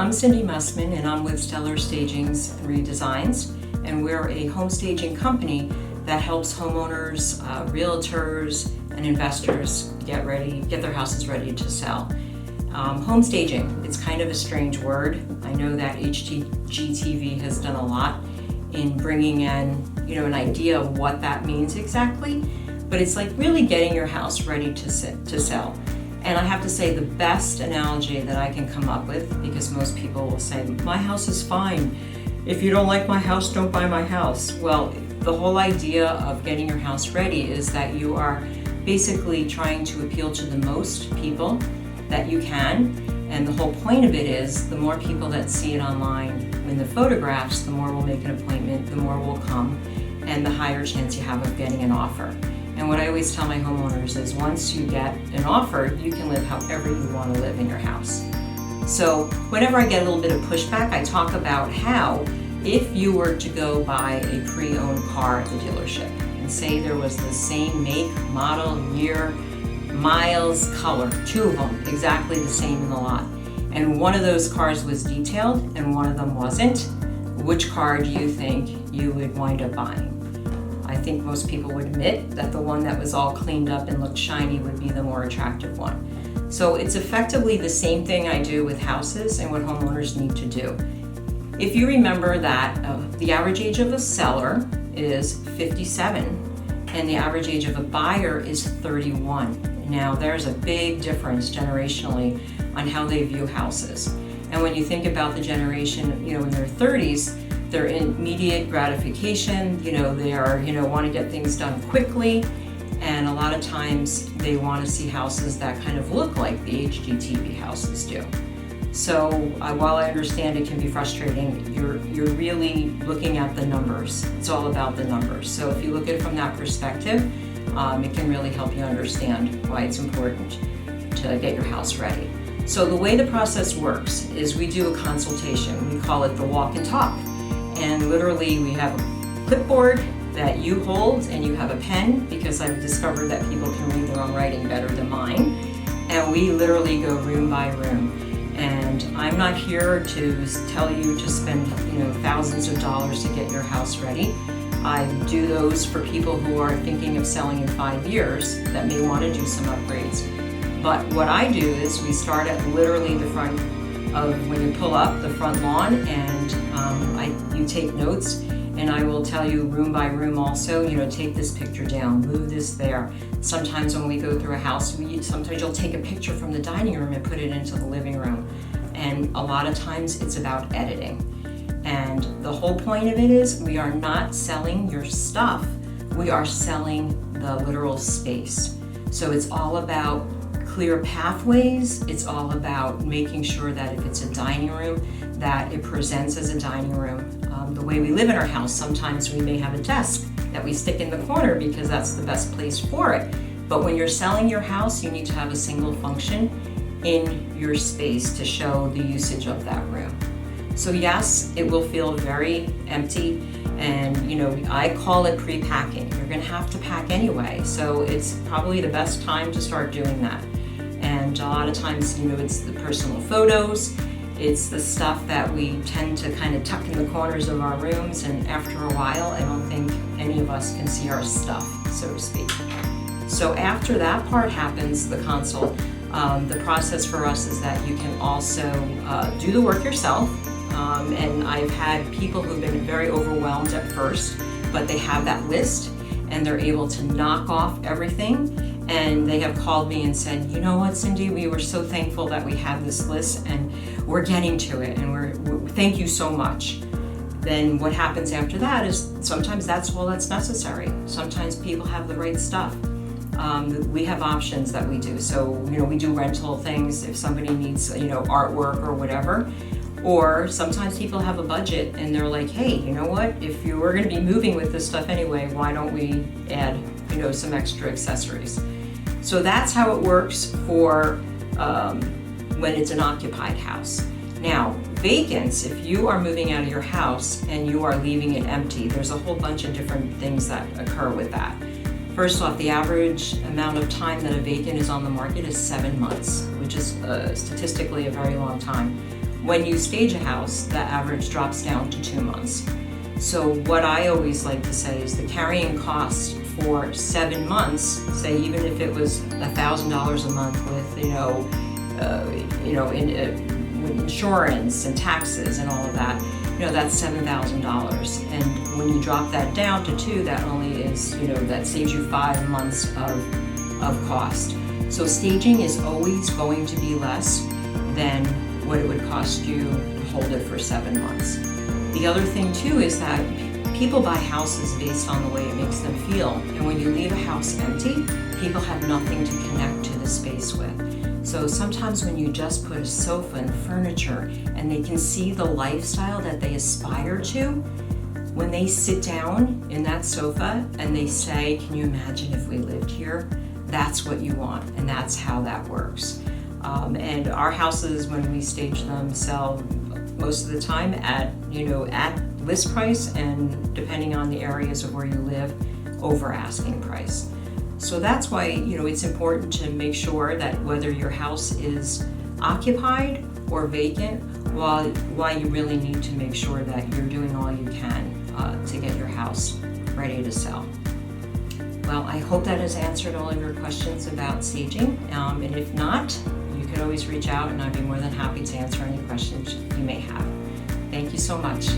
I'm Cindy Mussman, and I'm with Stellar Stagings Redesigns, and we're a home staging company that helps homeowners, realtors, and investors get their houses ready to sell. Home staging, it's kind of a strange word. I know that HGTV has done a lot in bringing in, an idea of what that means exactly, but it's like really getting your house ready to sell. And I have to say, the best analogy that I can come up with, because most people will say, my house is fine. If you don't like my house, don't buy my house. Well, the whole idea of getting your house ready is that you are basically trying to appeal to the most people that you can. And the whole point of it is, the more people that see it online in the photographs, the more will make an appointment, the more will come, and the higher chance you have of getting an offer. And what I always tell my homeowners is, once you get an offer, you can live however you want to live in your house. So whenever I get a little bit of pushback, I talk about how, if you were to go buy a pre-owned car at the dealership, and say there was the same make, model, year, miles, color, two of them exactly the same in the lot, and one of those cars was detailed and one of them wasn't, which car do you think you would wind up buying? I think most people would admit that the one that was all cleaned up and looked shiny would be the more attractive one. So it's effectively the same thing I do with houses and what homeowners need to do. If you remember that the average age of a seller is 57 and the average age of a buyer is 31. Now there's a big difference generationally on how they view houses. And when you think about the generation, in their 30s, they're in immediate gratification, they are, want to get things done quickly, and a lot of times they want to see houses that kind of look like the HGTV houses do. So while I understand it can be frustrating, you're really looking at the numbers. It's all about the numbers. So if you look at it from that perspective, it can really help you understand why it's important to get your house ready. So the way the process works is we do a consultation. We call it the walk and talk. And literally we have a clipboard that you hold and you have a pen, because I've discovered that people can read their own writing better than mine. And we literally go room by room. And I'm not here to tell you to spend thousands of dollars to get your house ready. I do those for people who are thinking of selling in 5 years that may want to do some upgrades. But what I do is we start at literally the front of, when you pull up the front lawn, and you take notes, and I will tell you room by room also, take this picture down, move this there. Sometimes when we go through a house, sometimes you'll take a picture from the dining room and put it into the living room. And a lot of times it's about editing. And the whole point of it is, we are not selling your stuff, we are selling the literal space. So it's all about clear pathways. It's all about making sure that if it's a dining room, that it presents as a dining room. The way we live in our house, sometimes we may have a desk that we stick in the corner because that's the best place for it. But when you're selling your house, you need to have a single function in your space to show the usage of that room. So yes, it will feel very empty, and I call it pre-packing. You're gonna have to pack anyway, so it's probably the best time to start doing that. And a lot of times, it's the personal photos, it's the stuff that we tend to kind of tuck in the corners of our rooms, and after a while, I don't think any of us can see our stuff, so to speak. So after that part happens, the consult, the process for us is that you can also do the work yourself. And I've had people who've been very overwhelmed at first, but they have that list and they're able to knock off everything. And they have called me and said, you know what, Cindy, we were so thankful that we have this list and we're getting to it, and thank you so much. Then what happens after that is sometimes that's all that's necessary. Sometimes people have the right stuff. We have options that we do. So, we do rental things if somebody needs, artwork or whatever. Or sometimes people have a budget and they're like, hey, you know what? If you were going to be moving with this stuff anyway, why don't we add, some extra accessories? So that's how it works for when it's an occupied house. Now, vacants, if you are moving out of your house and you are leaving it empty, there's a whole bunch of different things that occur with that. First off, the average amount of time that a vacant is on the market is 7 months, which is statistically a very long time. when you stage a house, the average drops down to 2 months. So what I always like to say is the carrying cost for 7 months, say even if it was $1,000 a month with insurance and taxes and all of that, that's $7,000. And when you drop that down to 2, that only is, that saves you 5 months of cost. So staging is always going to be less than what it would cost you to hold it for 7 months. The other thing too is that people buy houses based on the way it makes them feel. And when you leave a house empty, people have nothing to connect to the space with. So sometimes when you just put a sofa and furniture and they can see the lifestyle that they aspire to, when they sit down in that sofa and they say, can you imagine if we lived here? That's what you want, and that's how that works. And our houses, when we stage them, sell most of the time at list price, and depending on the areas of where you live, over asking price. So that's why it's important to make sure that whether your house is occupied or vacant, while you really need to make sure that you're doing all you can to get your house ready to sell. Well, I hope that has answered all of your questions about staging, and if not, you could always reach out and I'd be more than happy to answer any questions you may have. Thank you so much.